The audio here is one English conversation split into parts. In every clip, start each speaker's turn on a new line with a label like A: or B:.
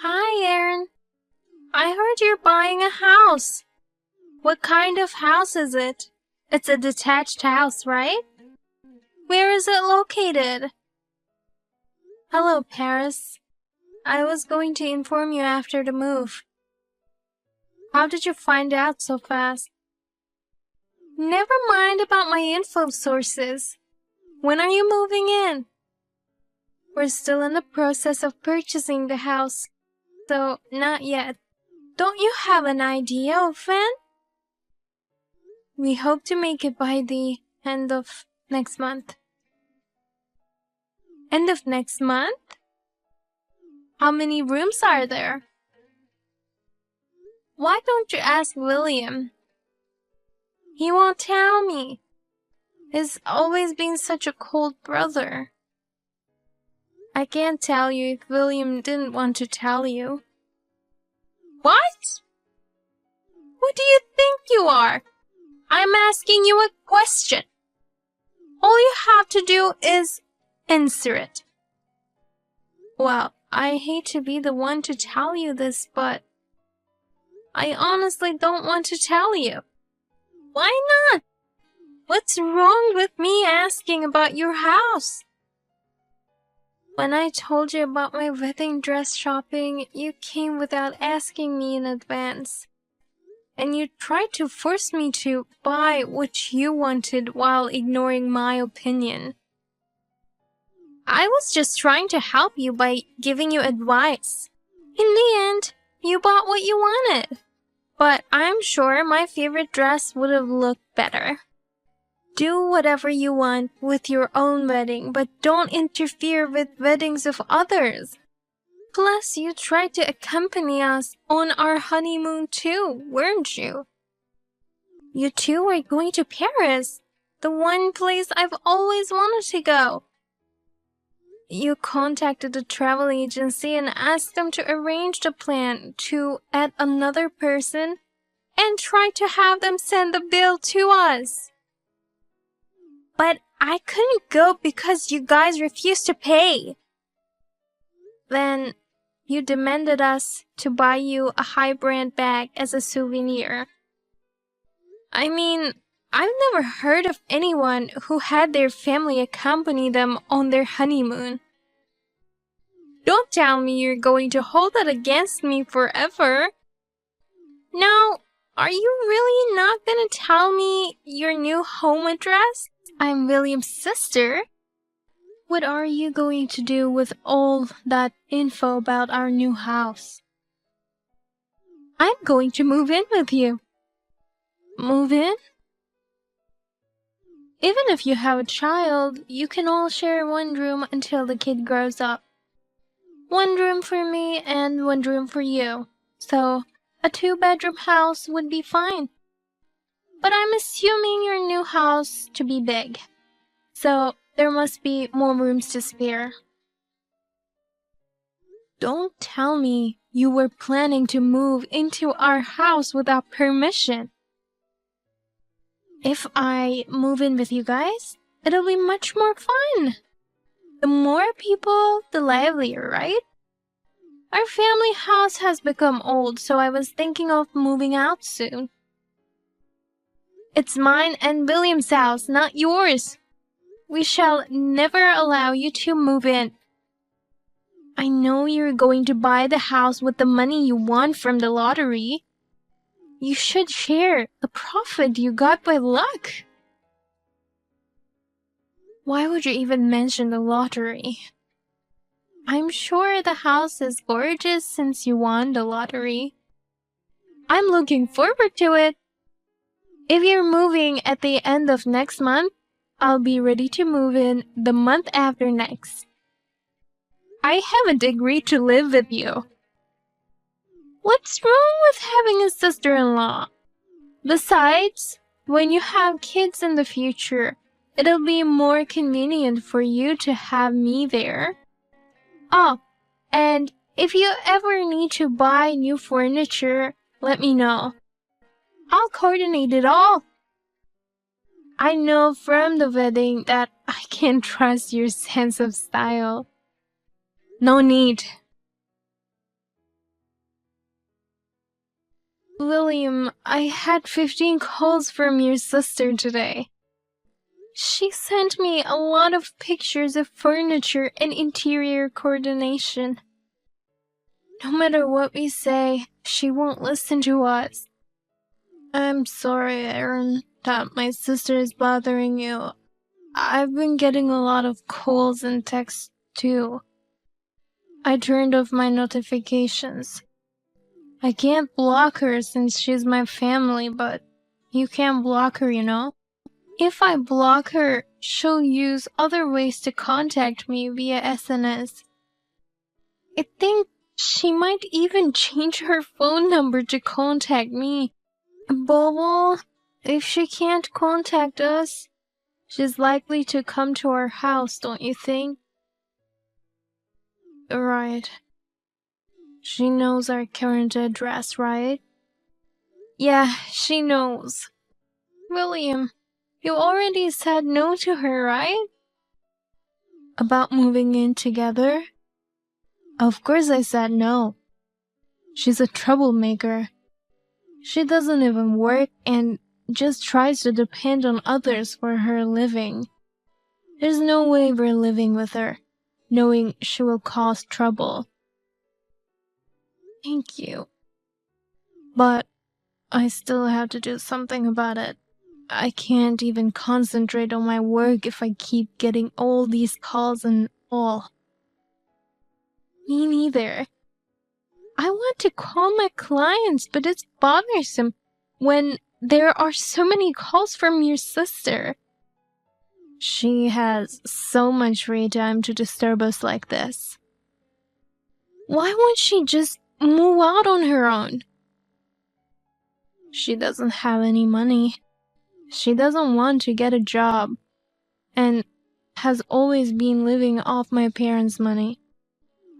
A: Hi, Aaron. I heard you're buying a house. What kind of house is it? It's a detached house, right? Where is it located? Hello, Paris. I was going to inform you after the move. How did you find out so fast? Never mind about my info sources. When are you moving in? We're still in the process of purchasing the house, so not yet. Don't you have an idea of when? We hope to make it by the end of next month. End of next month? How many rooms are there? Why don't you ask William? He won't tell me. He's always been such a cold brother. I can't tell you if William didn't want to tell you. What? Who do you think you are? I'm asking you a question. All you have to do is answer it. Well, I hate to be the one to tell you this, but I honestly don't want to tell you. Why not? What's wrong with me asking about your house? When I told you about my wedding dress shopping, you came without asking me in advance. And you tried to force me to buy what you wanted while ignoring my opinion. I was just trying to help you by giving you advice. In the end, you bought what you wanted. But I'm sure my favorite dress would have looked better. Do whatever you want with your own wedding, but don't interfere with weddings of others. Plus, you tried to accompany us on our honeymoon too, weren't you? You two were going to Paris, the one place I've always wanted to go. You contacted the travel agency and asked them to arrange the plan to add another person and tried to have them send the bill to us. But I couldn't go because you guys refused to pay. Then you demanded us to buy you a high-brand bag as a souvenir. I mean, I've never heard of anyone who had their family accompany them on their honeymoon. Don't tell me you're going to hold that against me forever. Now, are you really not gonna tell me your new home address? I'm William's sister. What are you going to do with all that info about our new house? I'm going to move in with you. Move in? Even if you have a child, you can all share one room until the kid grows up. One room for me and one room for you. So, a 2-bedroom house would be fine. But I'm assuming your new house to be big. So, there must be more rooms to spare. Don't tell me you were planning to move into our house without permission. If I move in with you guys, it'll be much more fun. The more people, the livelier, right? Our family house has become old, so I was thinking of moving out soon. It's mine and William's house, not yours. We shall never allow you to move in. I know you're going to buy the house with the money you won from the lottery. You should share the profit you got by luck. Why would you even mention the lottery? I'm sure the house is gorgeous since you won the lottery. I'm looking forward to it. If you're moving at the end of next month, I'll be ready to move in the month after next. I haven't agreed to live with you. What's wrong with having a sister-in-law? Besides, when you have kids in the future, it'll be more convenient for you to have me there. Oh, and if you ever need to buy new furniture, let me know. I'll coordinate it all. I know from the wedding that I can trust your sense of style. No need. William, I had 15 calls from your sister today. She sent me a lot of pictures of furniture and interior coordination. No matter what we say, she won't listen to us. I'm sorry, Aaron, that my sister is bothering you. I've been getting a lot of calls and texts too. I turned off my notifications. I can't block her since she's my family, but you can't block her, you know? If I block her, she'll use other ways to contact me via SNS. I think she might even change her phone number to contact me. Bobo, if she can't contact us, she's likely to come to our house, don't you think? Right. She knows our current address, right? Yeah, she knows. William, you already said no to her, right? About moving in together? Of course I said no. She's a troublemaker. She doesn't even work and just tries to depend on others for her living. There's no way we're living with her, knowing she will cause trouble. Thank you. But I still have to do something about it. I can't even concentrate on my work if I keep getting all these calls and all. Me neither. I want to call my clients, but it's bothersome when there are so many calls from your sister. She has so much free time to disturb us like this. Why won't she just move out on her own? She doesn't have any money. She doesn't want to get a job and has always been living off my parents' money.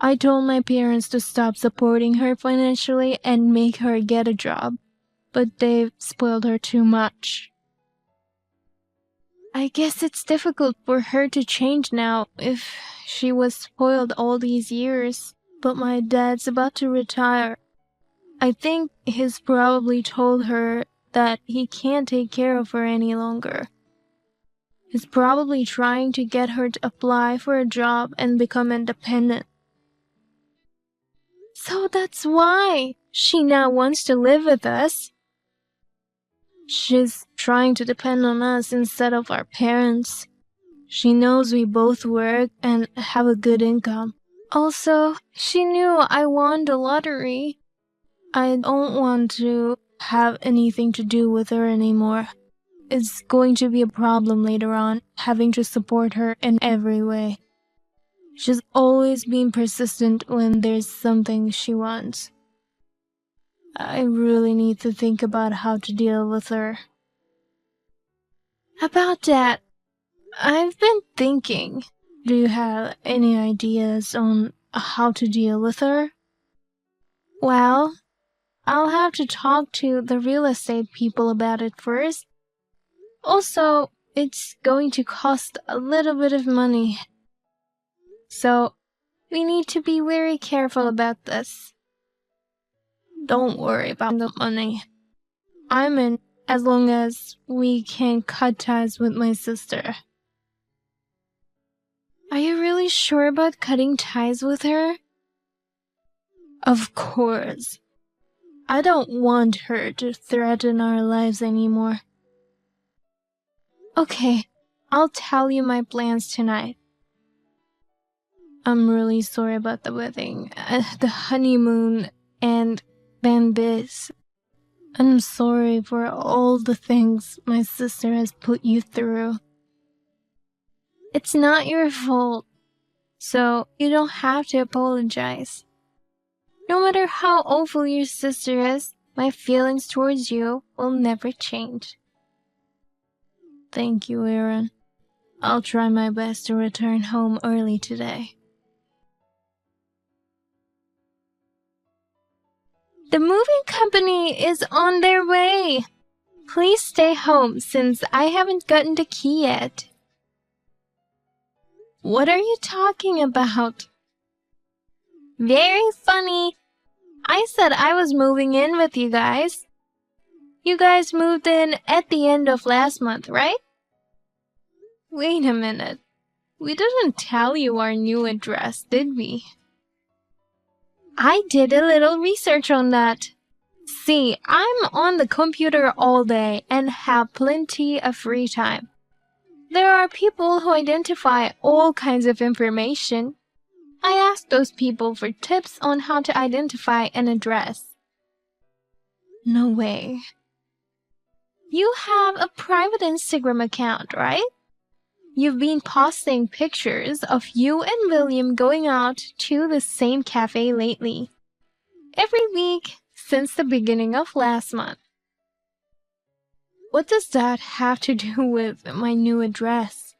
A: I told my parents to stop supporting her financially and make her get a job, but they've spoiled her too much. I guess it's difficult for her to change now if she was spoiled all these years, but my dad's about to retire. I think he's probably told her that he can't take care of her any longer. He's probably trying to get her to apply for a job and become independent. So that's why she now wants to live with us. She's trying to depend on us instead of our parents. She knows we both work and have a good income. Also, she knew I won the lottery. I don't want to have anything to do with her anymore. It's going to be a problem later on, having to support her in every way. She's always been persistent when there's something she wants. I really need to think about how to deal with her. About that, I've been thinking. Do you have any ideas on how to deal with her? Well, I'll have to talk to the real estate people about it first. Also, it's going to cost a little bit of money. So, we need to be very careful about this. Don't worry about the money. I'm in as long as we can cut ties with my sister. Are you really sure about cutting ties with her? Of course. I don't want her to threaten our lives anymore. Okay, I'll tell you my plans tonight. I'm really sorry about the wedding, the honeymoon, and then this. I'm sorry for all the things my sister has put you through. It's not your fault, so you don't have to apologize. No matter how awful your sister is, my feelings towards you will never change. Thank you, Aaron. I'll try my best to return home early today. The moving company is on their way. Please stay home since I haven't gotten the key yet. What are you talking about? Very funny. I said I was moving in with you guys. You guys moved in at the end of last month, right? Wait a minute. We didn't tell you our new address, did we? I did a little research on that. See, I'm on the computer all day and have plenty of free time. There are people who identify all kinds of information. I asked those people for tips on how to identify an address. No way. You have a private Instagram account, right? You've been posting pictures of you and William going out to the same cafe lately. Every week since the beginning of last month. What does that have to do with my new address?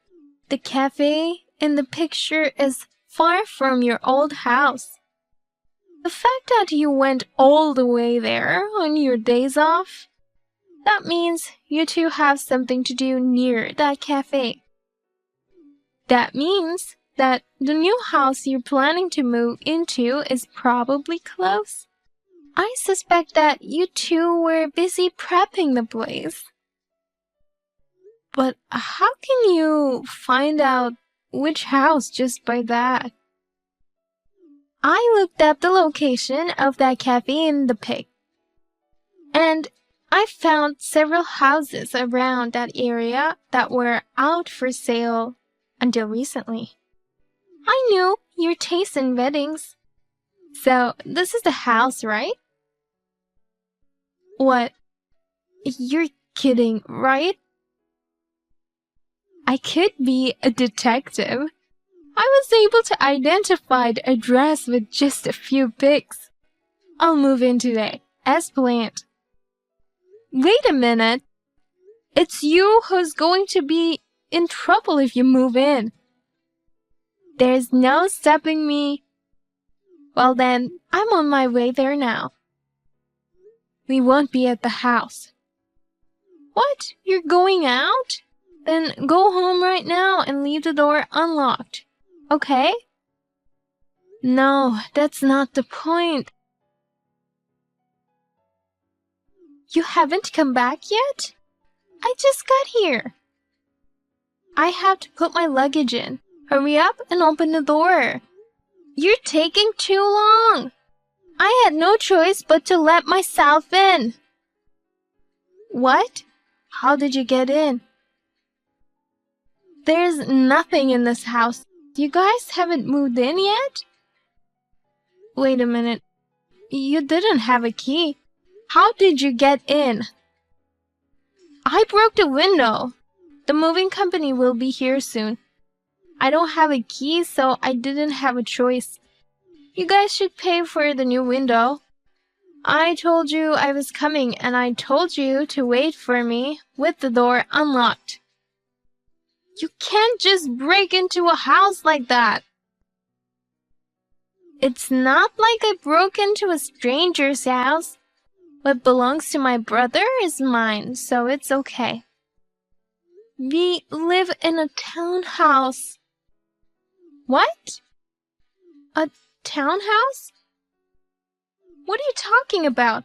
A: The cafe in the picture is far from your old house. The fact that you went all the way there on your days off, that means you two have something to do near that cafe. That means that the new house you're planning to move into is probably close. I suspect that you two were busy prepping the place. But how can you find out which house just by that? I looked up the location of that cafe in the pic, and I found several houses around that area that were out for sale until recently. I knew your taste in weddings. So, this is the house, right? What? You're kidding, right? I could be a detective. I was able to identify the address with just a few pics. I'll move in today, as planned. Wait a minute. It's you who's going to be in trouble if you move in. There's no stopping me. Well then, I'm on my way there now. We won't be at the house. What? You're going out? Then go home right now and leave the door unlocked. Okay? No, that's not the point. You haven't come back yet? I just got here. I have to put my luggage in. Hurry up and open the door. You're taking too long. I had no choice but to let myself in. What? How did you get in? There's nothing in this house. You guys haven't moved in yet? Wait a minute. You didn't have a key. How did you get in? I broke the window. The moving company will be here soon. I don't have a key, so I didn't have a choice. You guys should pay for the new window. I told you I was coming, and I told you to wait for me with the door unlocked. You can't just break into a house like that. It's not like I broke into a stranger's house. What belongs to my brother is mine, so it's okay. We live in a townhouse. What? A townhouse? What are you talking about?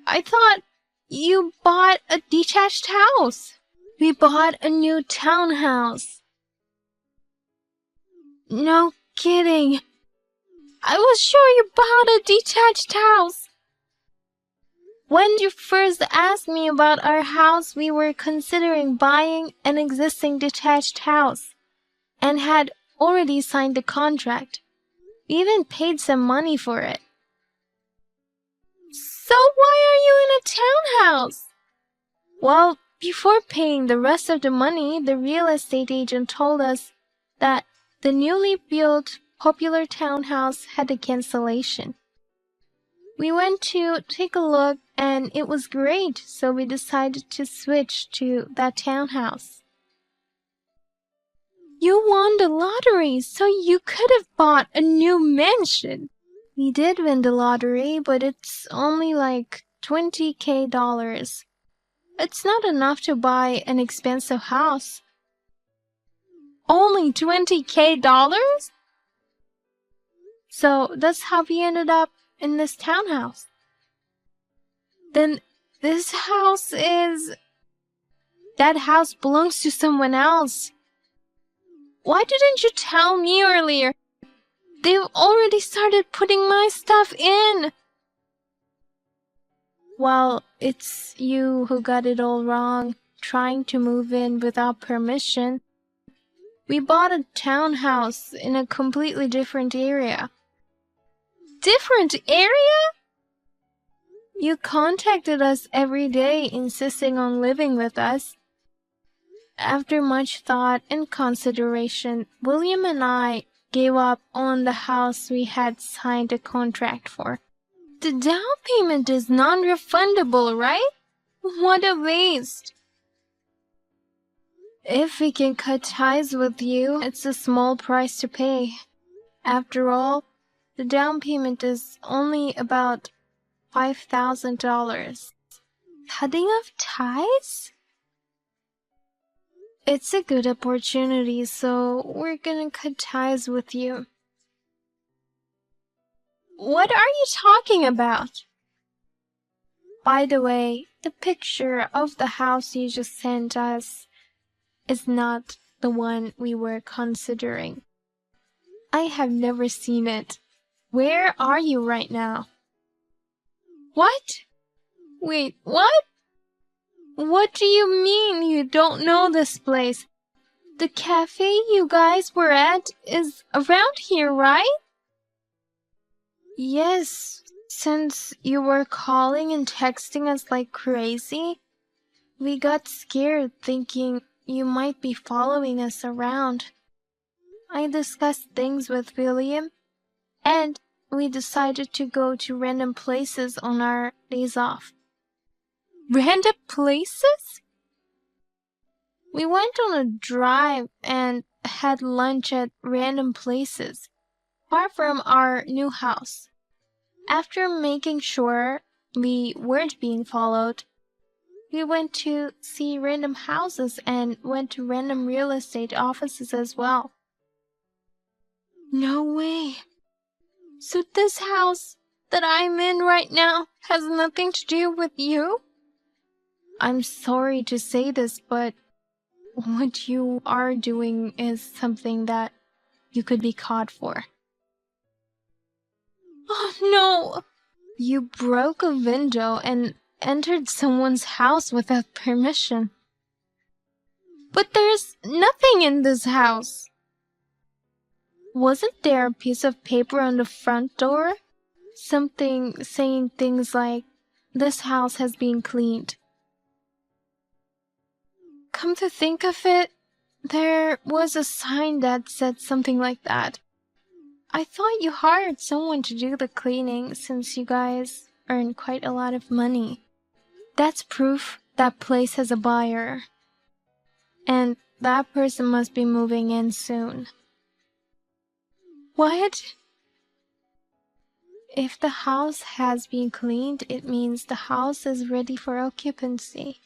A: I thought you bought a detached house. We bought a new townhouse. No kidding. I was sure you bought a detached house. When you first asked me about our house, we were considering buying an existing detached house and had already signed the contract. We even paid some money for it. So why are you in a townhouse? Well, before paying the rest of the money, the real estate agent told us that the newly built popular townhouse had a cancellation. We went to take a look and it was great, so we decided to switch to that townhouse. You won the lottery, so you could have bought a new mansion. We did win the lottery, but it's only like $20,000. It's not enough to buy an expensive house. Only $20,000? So that's how we ended up in this townhouse. Then This house is... That house belongs to someone else. Why didn't you tell me earlier? They've already started putting my stuff in. Well, it's you who got it all wrong, trying to move in without permission. We bought a townhouse in a completely different area. Different area? You contacted us every day, insisting on living with us. After much thought and consideration, William and I gave up on the house we had signed a contract for. The down payment is non-refundable, right? What a waste. If we can cut ties with you, it's a small price to pay. After all, the down payment is only about $5,000. Cutting off ties? It's a good opportunity, so we're gonna cut ties with you. What are you talking about? By the way, the picture of the house you just sent us is not the one we were considering. I have never seen it. Where are you right now? What? Wait, what? What do you mean you don't know this place? The cafe you guys were at is around here, right? Yes, since you were calling and texting us like crazy, we got scared thinking you might be following us around. I discussed things with William, and we decided to go to random places on our days off. Random places? We went on a drive and had lunch at random places, far from our new house. After making sure we weren't being followed, we went to see random houses and went to random real estate offices as well. No way. So this house that I'm in right now has nothing to do with you? I'm sorry to say this, but what you are doing is something that you could be caught for. Oh no! You broke a window and entered someone's house without permission. But there's nothing in this house. Wasn't there a piece of paper on the front door? Something saying things like, "This house has been cleaned." Come to think of it, there was a sign that said something like that. I thought you hired someone to do the cleaning since you guys earn quite a lot of money. That's proof that place has a buyer. And that person must be moving in soon. What? If the house has been cleaned, it means the house is ready for occupancy.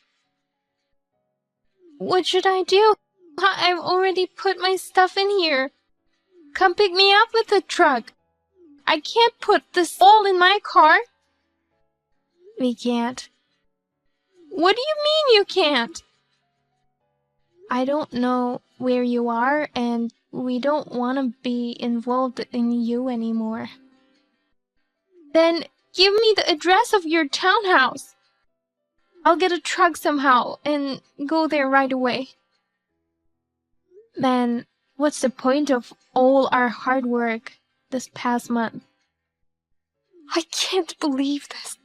A: What should I do? I've already put my stuff in here. Come pick me up with the truck. I can't put this all in my car. We can't. What do you mean you can't? I don't know where you are, and we don't want to be involved in you anymore. Then give me the address of your townhouse. I'll get a truck somehow and go there right away. Then what's the point of all our hard work this past month? I can't believe this.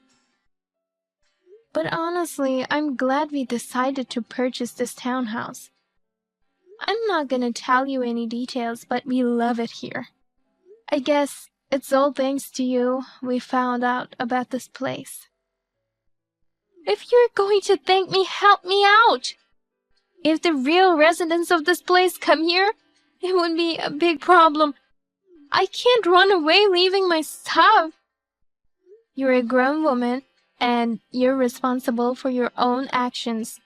A: But honestly, I'm glad we decided to purchase this townhouse. I'm not gonna tell you any details, but we love it here. I guess it's all thanks to you we found out about this place. If you're going to thank me, help me out! If the real residents of this place come here, it would be a big problem. I can't run away leaving my stuff. You're a grown woman, and you're responsible for your own actions.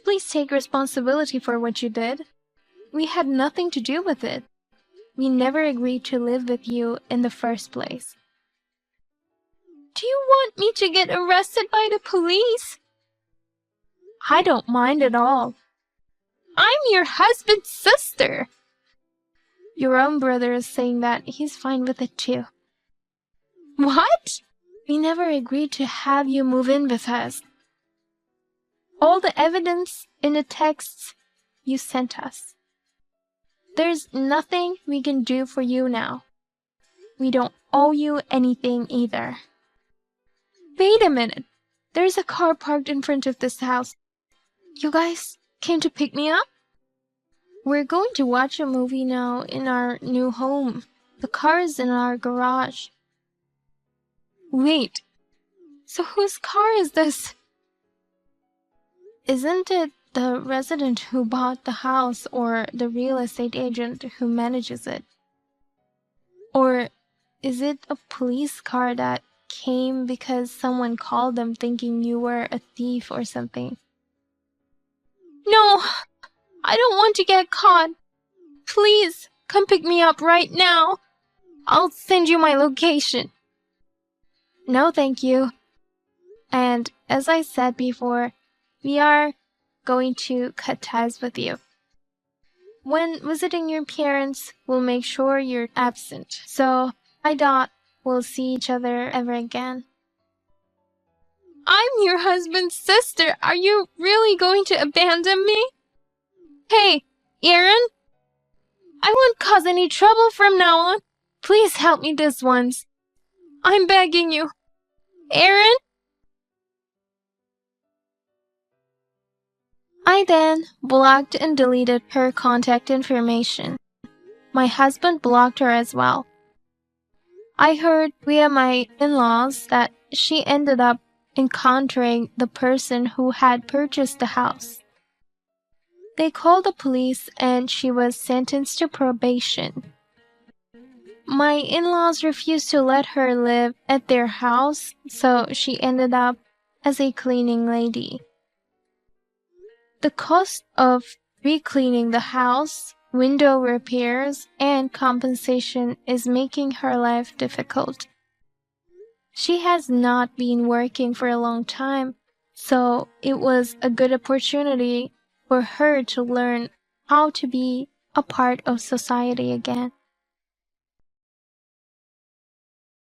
A: Please take responsibility for what you did. We had nothing to do with it. We never agreed to live with you in the first place. Do you want me to get arrested by the police? I don't mind at all. I'm your husband's sister. Your own brother is saying that he's fine with it too. What? We never agreed to have you move in with us. All the evidence in the texts you sent us. There's nothing we can do for you now. We don't owe you anything either. Wait a minute. There's a car parked in front of this house. You guys came to pick me up? We're going to watch a movie now in our new home. The car is in our garage. Wait. So whose car is this? Isn't it the resident who bought the house or the real estate agent who manages it? Or is it a police car that came because someone called them thinking you were a thief or something? No, I don't want to get caught. Please, come pick me up right now. I'll send you my location. No, thank you. And as I said before, we are going to cut ties with you. When visiting your parents, we'll make sure you're absent. So I doubt we'll see each other ever again. I'm your husband's sister. Are you really going to abandon me? Hey, Aaron? I won't cause any trouble from now on. Please help me this once. I'm begging you. Aaron? I then blocked and deleted her contact information. My husband blocked her as well. I heard via my in-laws that she ended up encountering the person who had purchased the house. They called the police and she was sentenced to probation. My in-laws refused to let her live at their house, so she ended up as a cleaning lady. The cost of re-cleaning the house, window repairs, and compensation is making her life difficult. She has not been working for a long time, so it was a good opportunity for her to learn how to be a part of society again.